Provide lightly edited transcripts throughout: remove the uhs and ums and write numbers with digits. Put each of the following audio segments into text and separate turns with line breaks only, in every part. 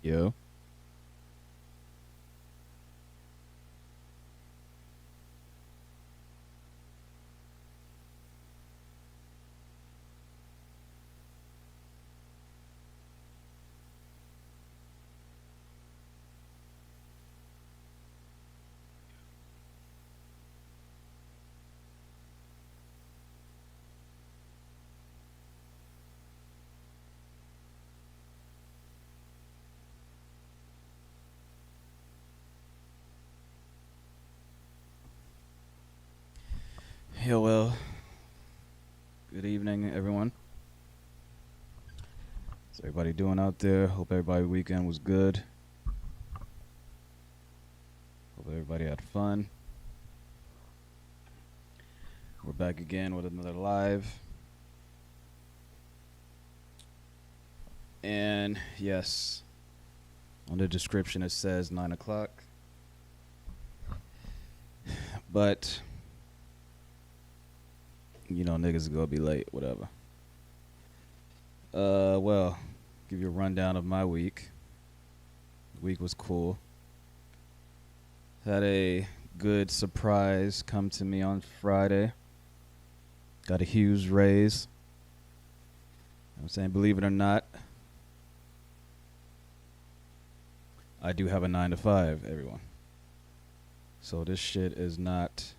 Yo. Yo, well, good evening, everyone. How's everybody doing out there? Hope everybody weekend was good. Hope everybody had fun. We're back again with another live. And yes, on the description it says 9 o'clock. But, niggas are gonna be late, whatever. Well, give you a rundown of my week. The week was cool. Had a good surprise come to me on Friday. Got a huge raise. I'm saying, believe it or not, I do have a 9 to 5, everyone. So this shit is not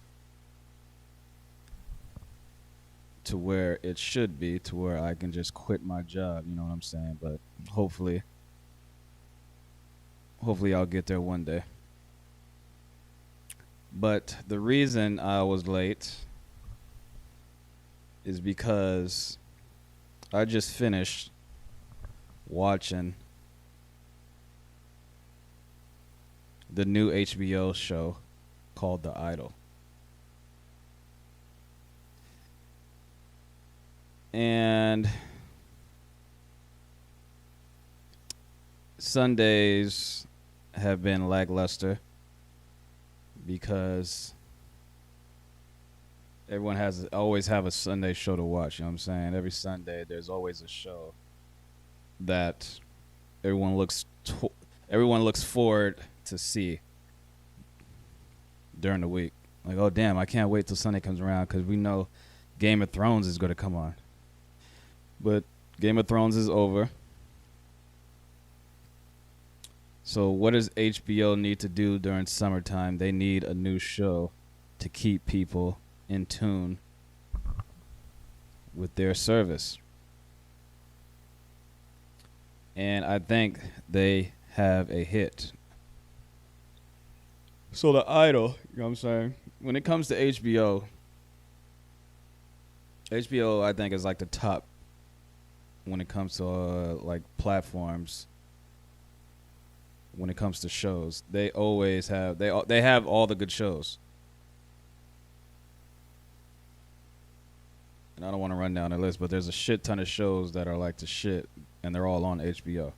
to where it should be, to where I can just quit my job, you know what I'm saying? But hopefully I'll get there one day. But the reason I was late is because I just finished watching the new HBO show called The Idol. And Sundays have been lackluster because everyone always have a Sunday show to watch, you know what I'm saying? Every Sunday there's always a show that everyone looks forward to see during the week. Like, oh damn, I can't wait till Sunday comes around because we know Game of Thrones is going to come on. But Game of Thrones is over. So what does HBO need to do during summertime? They need a new show to keep people in tune with their service. And I think they have a hit. So The Idol, you know what I'm saying? When it comes to HBO I think is like the top when it comes to like platforms. When it comes to shows, they always have they have all the good shows. And I don't want to run down the list, but there's a shit ton of shows that are like the shit, and they're all on HBO.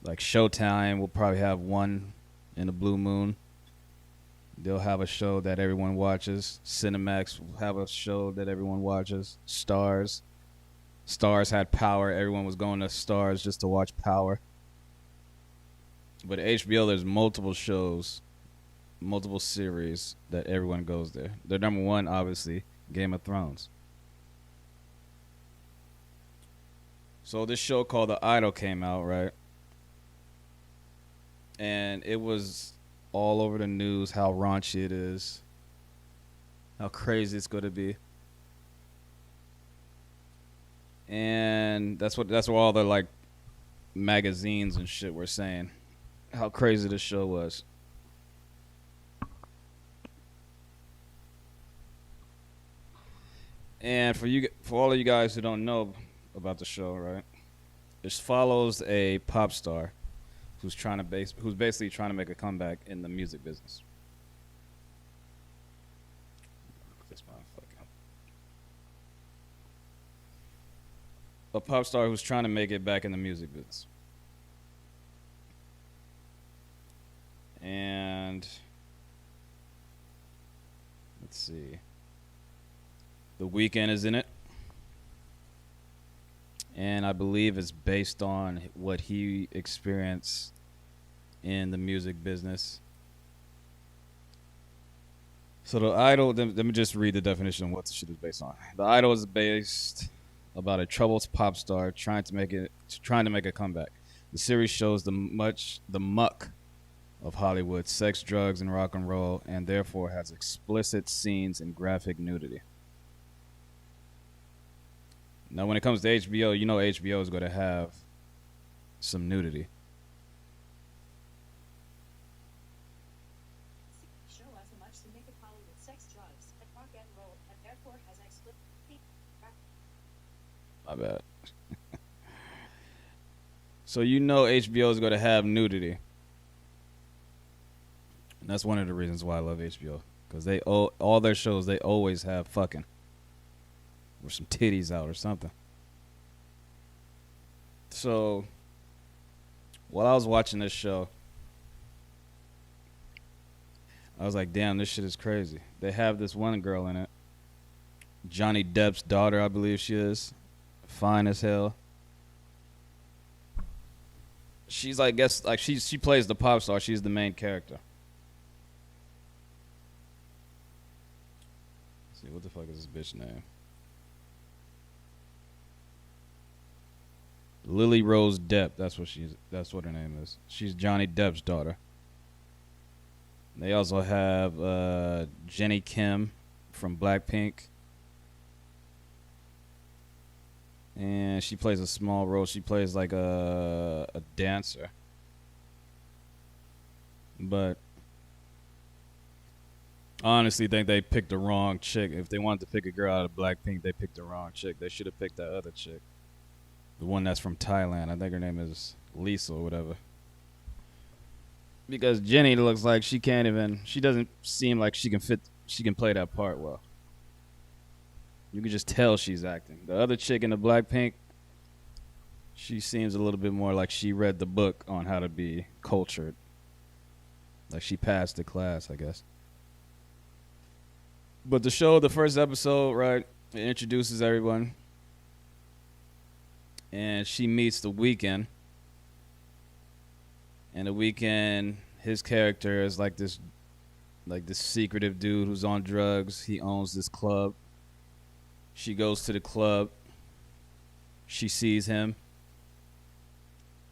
Like Showtime will probably have one in the blue moon. They'll have a show that everyone watches. Cinemax will have a show that everyone watches. Stars had Power. Everyone was going to Stars just to watch Power. But at HBO, there's multiple shows, multiple series that everyone goes there. Their number one, obviously, Game of Thrones. So this show called The Idol came out, right? And it was all over the news how raunchy it is, how crazy it's going to be. And that's what all the like magazines and shit were saying, how crazy this show was. And for all of you guys who don't know about the show, right? It follows a pop star who's basically trying to make a comeback in the music business. This motherfucker. A pop star who's trying to make it back in the music business. And let's see. The Weeknd is in it. and I believe it's based on what he experienced in the music business. So the idol, let me just read the definition of what the shit is based on. The idol is based about a troubled pop star trying to make a comeback. The series shows the muck of Hollywood, sex, drugs, and rock and roll, and therefore has explicit scenes and graphic nudity. Now, when it comes to HBO, you know HBO is going to have some nudity.
Show us much to make it Hollywood, sex, drugs, and rock and roll, and therefore has explicit.
My bad. So you know HBO is going to have nudity. And that's one of the reasons why I love HBO. Because all their shows, they always have fucking. Or some titties out or something. So, while I was watching this show, I was like, damn, this shit is crazy. They have this one girl in it. Johnny Depp's daughter, I believe she is. Fine as hell. She's, I guess, like she plays the pop star. She's the main character. Let's see, what the fuck is this bitch name? Lily Rose Depp. That's what her name is. She's Johnny Depp's daughter. They also have Jenny Kim from Blackpink. And she plays a small role. She plays like a dancer. But I honestly think they picked the wrong chick. If they wanted to pick a girl out of Blackpink, they picked the wrong chick. They should have picked that other chick. The one that's from Thailand. I think her name is Lisa or whatever. Because Jenny looks like she doesn't seem like she can play that part well. You can just tell she's acting. The other chick in the Blackpink, she seems a little bit more like she read the book on how to be cultured. Like she passed the class, I guess. But the show, the first episode, right, it introduces everyone. And she meets The Weeknd. And The Weeknd, his character is like this secretive dude who's on drugs. He owns this club. She goes to the club. She sees him.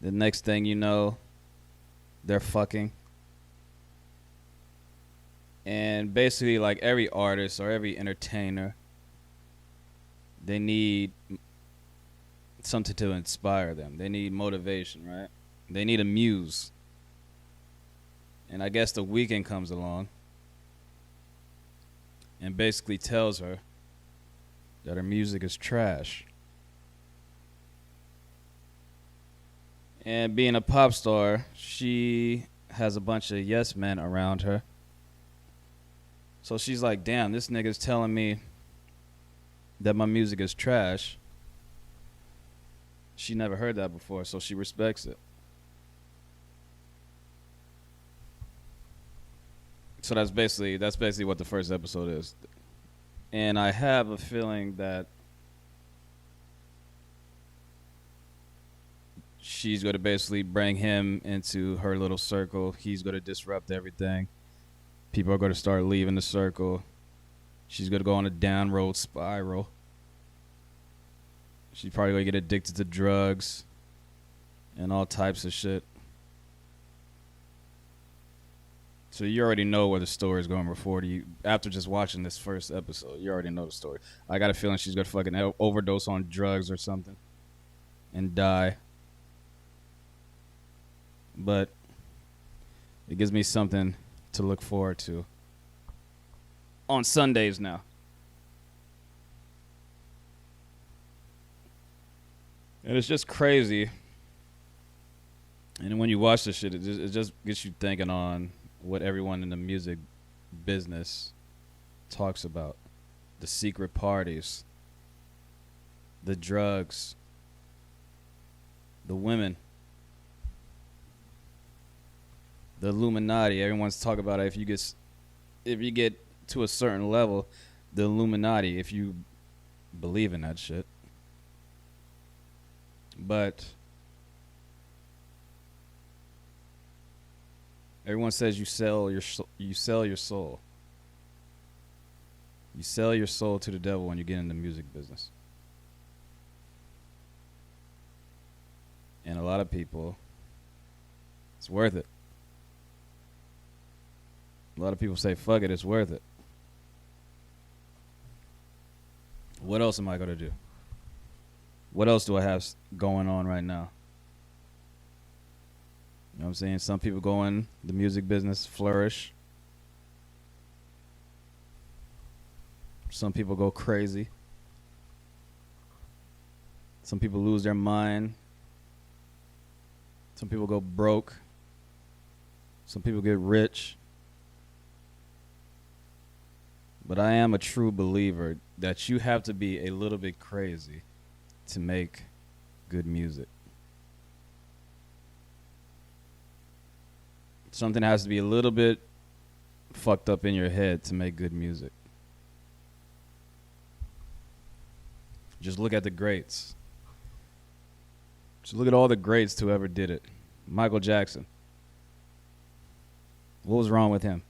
The next thing you know, they're fucking. And basically, like every artist or every entertainer, they need something to inspire them. They need motivation, right? They need a muse. And I guess The Weeknd comes along and basically tells her that her music is trash. And being a pop star, she has a bunch of yes men around her. So she's like, damn, this nigga's telling me that my music is trash. She never heard that before, so she respects it. So that's basically what the first episode is. And I have a feeling that she's going to basically bring him into her little circle. He's going to disrupt everything. People are going to start leaving the circle. She's going to go on a downward spiral. She's probably going to get addicted to drugs and all types of shit. So you already know where the story is going before you. After just watching this first episode, you already know the story. I got a feeling she's going to fucking overdose on drugs or something and die. But it gives me something to look forward to on Sundays now. And it's just crazy. And when you watch this shit, it just gets you thinking on what everyone in the music business talks about. The secret parties, the drugs, the women, the Illuminati. Everyone's talking about it. If you get to a certain level, the Illuminati, if you believe in that shit. But everyone says you sell your you sell your soul. You sell your soul to the devil when you get in the music business. And a lot of people, it's worth it. A lot of people say, fuck it, it's worth it. What else am I going to do? What else do I have going on right now? You know what I'm saying? Some people go in the music business, flourish. Some people go crazy. Some people lose their mind. Some people go broke. Some people get rich. But I am a true believer that you have to be a little bit crazy to make good music. Something has to be a little bit fucked up in your head to make good music. Just look at the greats. Just look at all the greats who ever did it. Michael Jackson. What was wrong with him?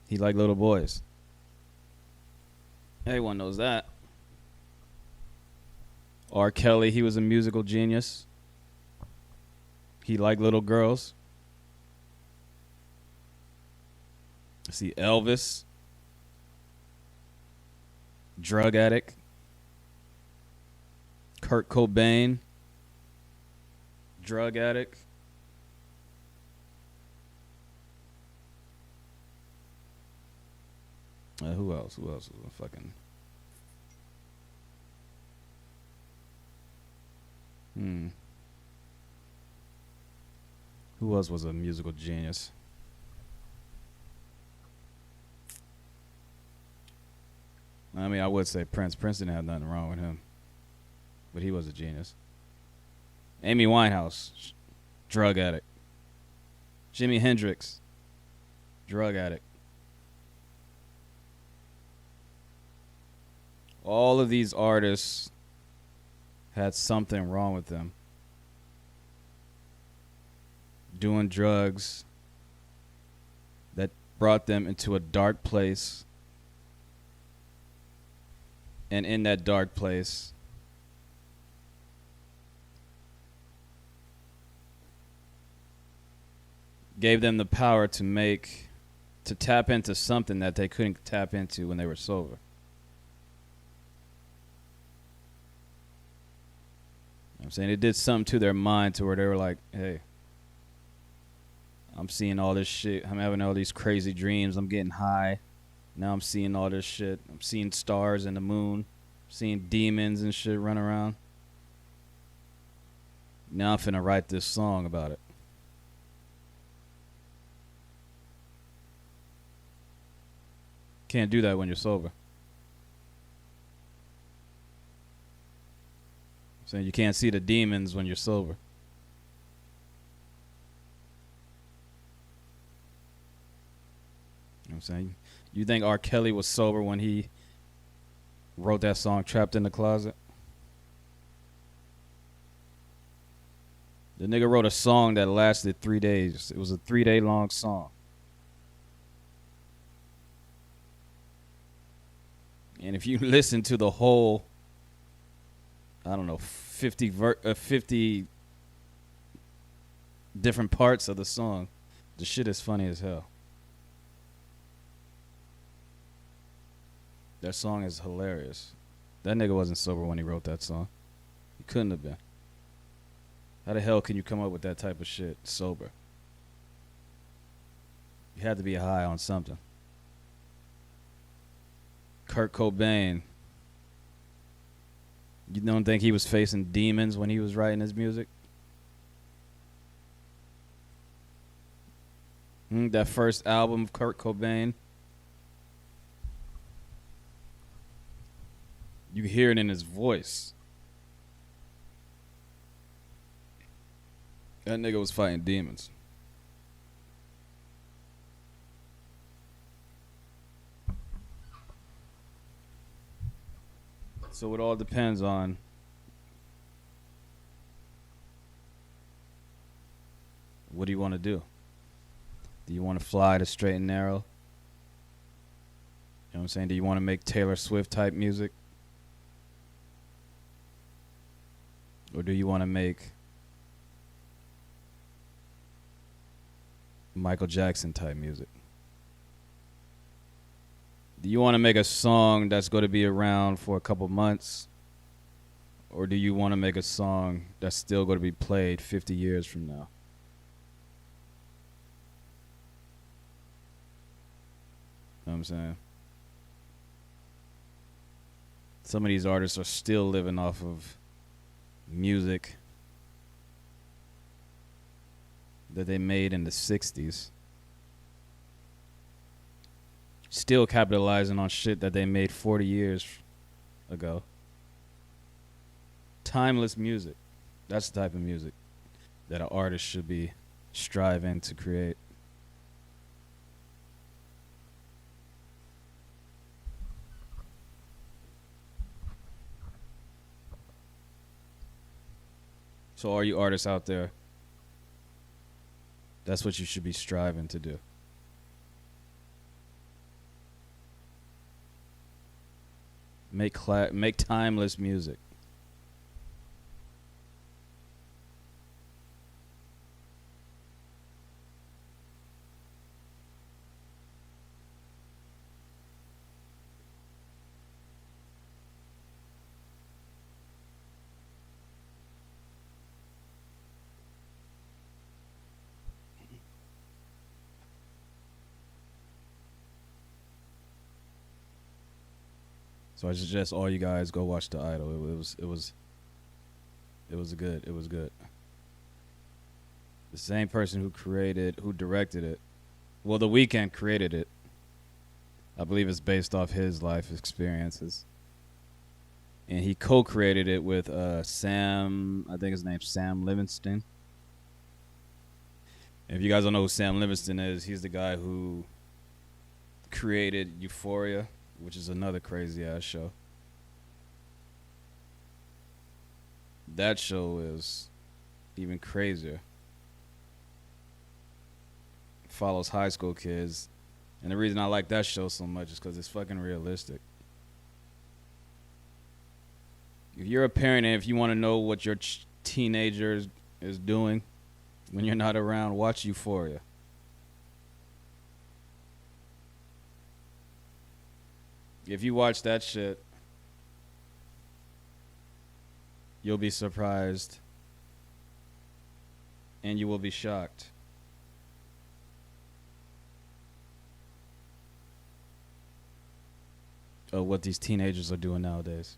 He liked little boys. Everyone knows that. R. Kelly, he was a musical genius. He liked little girls. See, Elvis, drug addict. Kurt Cobain, drug addict. Who else? Who else was a fucking... Who else was a musical genius? I mean, I would say Prince. Prince didn't have nothing wrong with him, but he was a genius. Amy Winehouse, drug addict. Jimi Hendrix, drug addict. All of these artists had something wrong with them. Doing drugs that brought them into a dark place. And in that dark place, gave them the power to tap into something that they couldn't tap into when they were sober. I'm saying it did something to their mind to where they were like, hey, I'm seeing all this shit. I'm having all these crazy dreams. I'm getting high. Now I'm seeing all this shit. I'm seeing stars and the moon. I'm seeing demons and shit run around. Now I'm finna write this song about it. Can't do that when you're sober. Saying you can't see the demons when you're sober. You know what I'm saying? You think R. Kelly was sober when he wrote that song Trapped in the Closet? The nigga wrote a song that lasted 3 days. It was a 3-day long song. And if you listen to the whole, I don't know, 50 different parts of the song, the shit is funny as hell. That song is hilarious. That nigga wasn't sober when he wrote that song. He couldn't have been. How the hell can you come up with that type of shit sober? You had to be high on something. Kurt Cobain. You don't think he was facing demons when he was writing his music? That first album of Kurt Cobain. You hear it in his voice. That nigga was fighting demons. So it all depends on what do you want to do. Do you want to fly to straight and narrow? You know what I'm saying? Do you want to make Taylor Swift type music? Or do you want to make Michael Jackson type music? Do you want to make a song that's going to be around for a couple months? Or do you want to make a song that's still going to be played 50 years from now? You know what I'm saying? Some of these artists are still living off of music that they made in the 60s. Still capitalizing on shit that they made 40 years ago. Timeless music. That's the type of music that an artist should be striving to create. So all you artists out there, that's what you should be striving to do. Make timeless music. So I suggest all you guys go watch The Idol. It was good. It was good. The same person who directed it. Well, The Weeknd created it. I believe it's based off his life experiences. And he co-created it with Sam, I think his name's Sam Livingston. And if you guys don't know who Sam Livingston is, he's the guy who created Euphoria, which is another crazy ass show. That show is even crazier. Follows high school kids. And the reason I like that show so much is because it's fucking realistic. If you're a parent and if you want to know what your teenager is doing when you're not around, watch Euphoria. If you watch that shit, you'll be surprised and you will be shocked. Of what these teenagers are doing nowadays.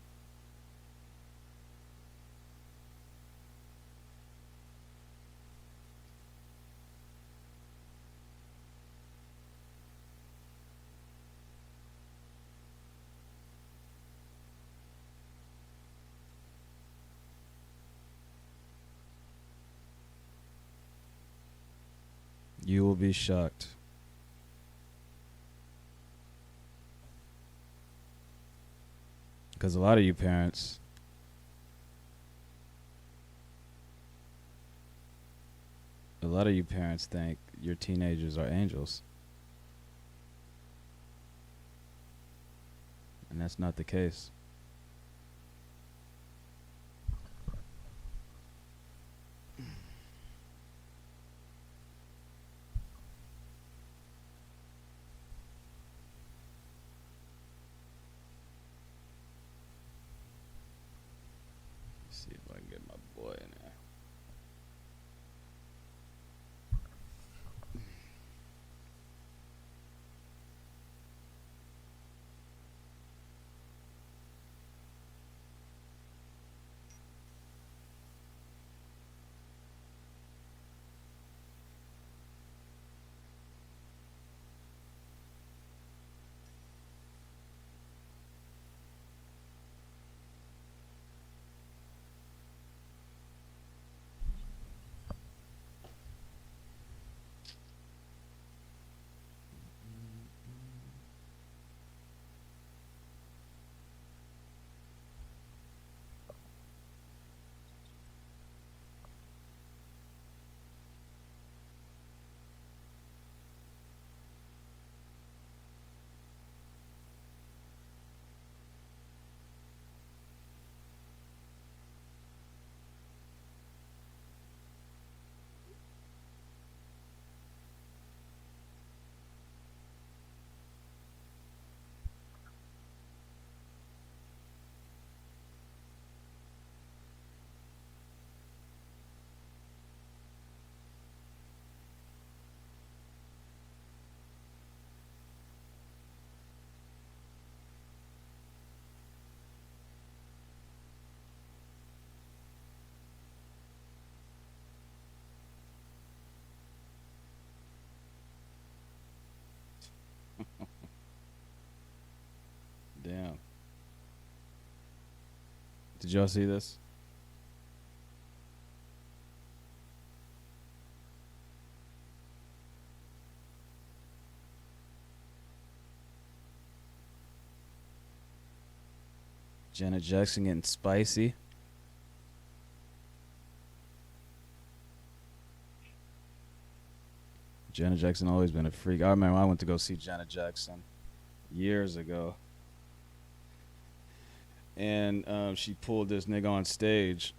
You will be shocked. Because a lot of you parents think your teenagers are angels. And that's not the case. Let's see if I can get my boy in there. Damn. Did y'all see this? Janet Jackson getting spicy. Janet Jackson always been a freak. I remember I went to go see Janet Jackson years ago, and she pulled this nigga on stage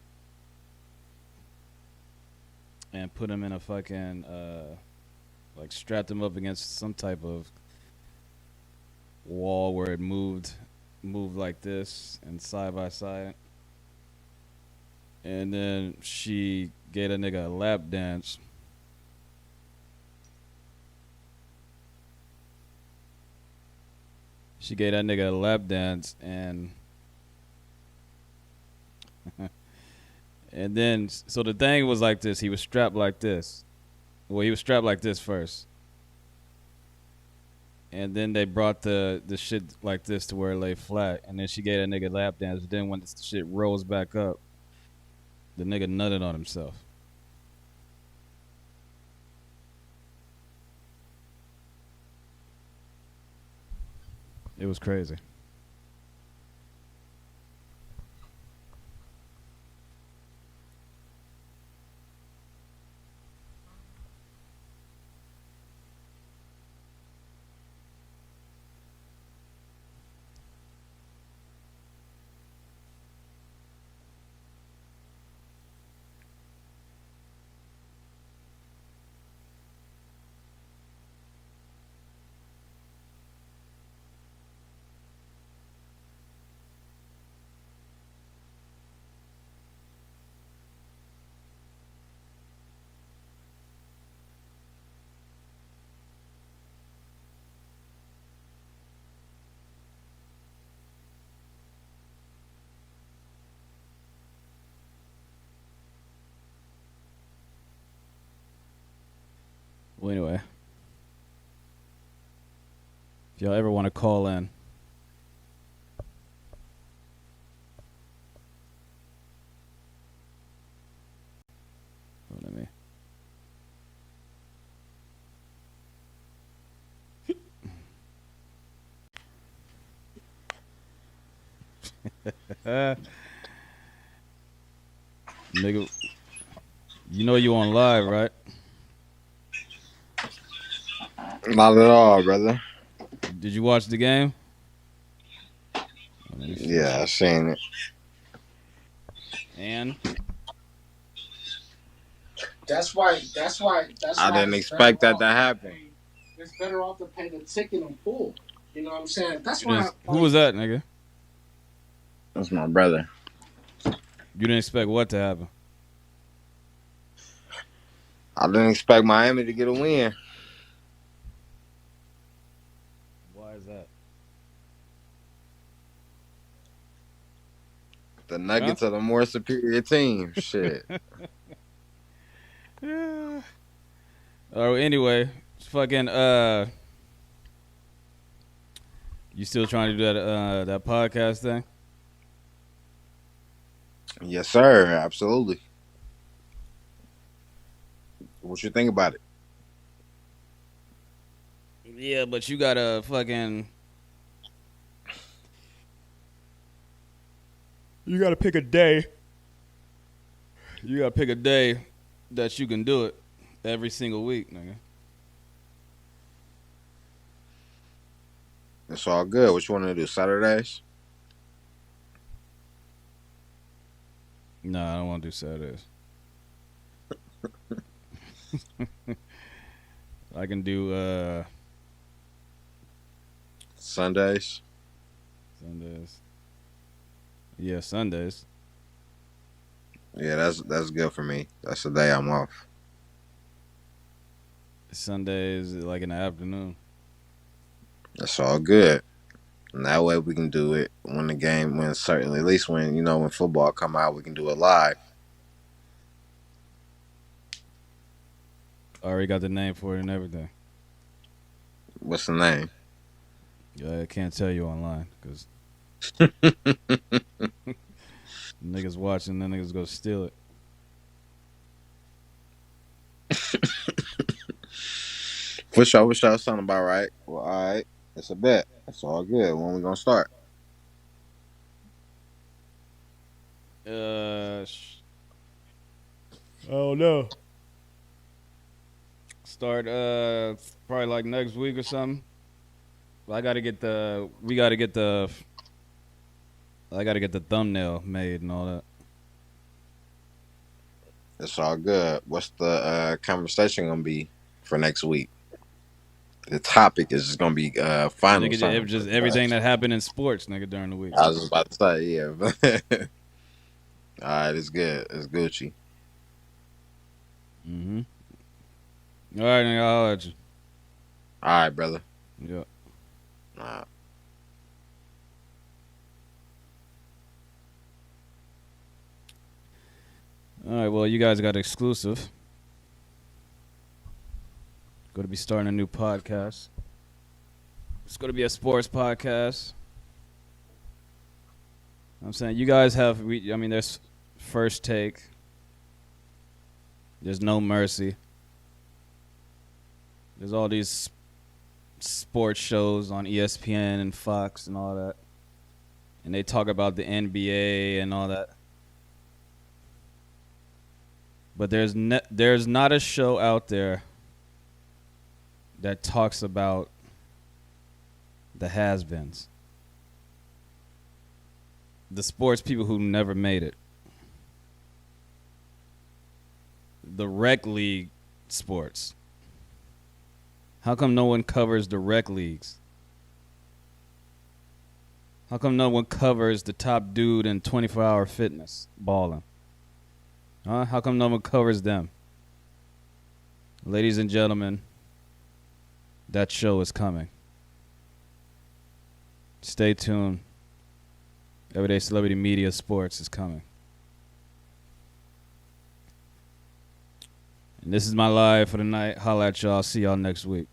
and put him in a fucking like strapped him up against some type of wall where it moved like this and side by side, and then she gave a nigga a lap dance. She gave that nigga a lap dance, and and then so the thing was like this. He was strapped like this. Well, he was strapped like this first, and then they brought the shit like this to where it lay flat, and then she gave that nigga a lap dance. Then when the shit rose back up, the nigga nutted on himself. It was crazy. Well, anyway, if y'all ever want to call in, let me. Nigga, you know you on live, right?
Not at all, brother.
Did you watch the game?
Yeah, I seen it.
And
That's why.
I didn't expect that to happen.
It's better off to pay the ticket in full. You know what I'm saying? That's why.
who was that, nigga?
That's my brother.
You didn't expect what to happen?
I didn't expect Miami to get a win.
Why is that?
The Nuggets are the more superior team. Shit.
Yeah. Oh, anyway, fucking you still trying to do that podcast thing?
Yes, sir. Absolutely. What you think about it?
Yeah, but you gotta fucking. You gotta pick a day. You gotta pick a day that you can do it every single week, nigga.
It's all good. What you want to do? Saturdays?
No, I don't want to do Saturdays. I can do
Sundays?
Sundays. Yeah, Sundays.
Yeah, that's good for me. That's the day I'm off.
Sundays, like in the afternoon.
That's all good. And that way we can do it when the game, when certainly, at least when, when football come out, we can do it live.
I already got the name for it and everything.
What's the name?
I can't tell you online because Niggas watching, then niggas go steal it.
For sure, sound about right. Well, all right. It's a bet. That's all good. When we gonna start?
Oh no. Start probably like next week or something. I gotta get the. We gotta get the. I gotta get the thumbnail made and all that.
It's all good. What's the conversation gonna be for next week? The topic is just gonna be final.
Nigga, it was just everything that happened in sports, nigga, during the week.
I was just about to say, yeah. All right, it's good. It's Gucci.
Mm-hmm. All right, nigga, I'll holler at you.
All right, brother.
Yeah.
All right.
All right. Well, you guys got exclusive. Going to be starting a new podcast. It's going to be a sports podcast. I'm saying you guys have. I mean, there's First Take. There's No Mercy. There's all these sports shows on ESPN and Fox and all that, and they talk about the NBA and all that. But there's not a show out there that talks about the has-beens, the sports people who never made it, the rec league sports. How come no one covers the rec leagues? How come no one covers the top dude in 24-hour fitness balling? Huh? How come no one covers them? Ladies and gentlemen, that show is coming. Stay tuned. Everyday Celebrity Media Sports is coming. And this is my live for the night. Holla at y'all. See y'all next week.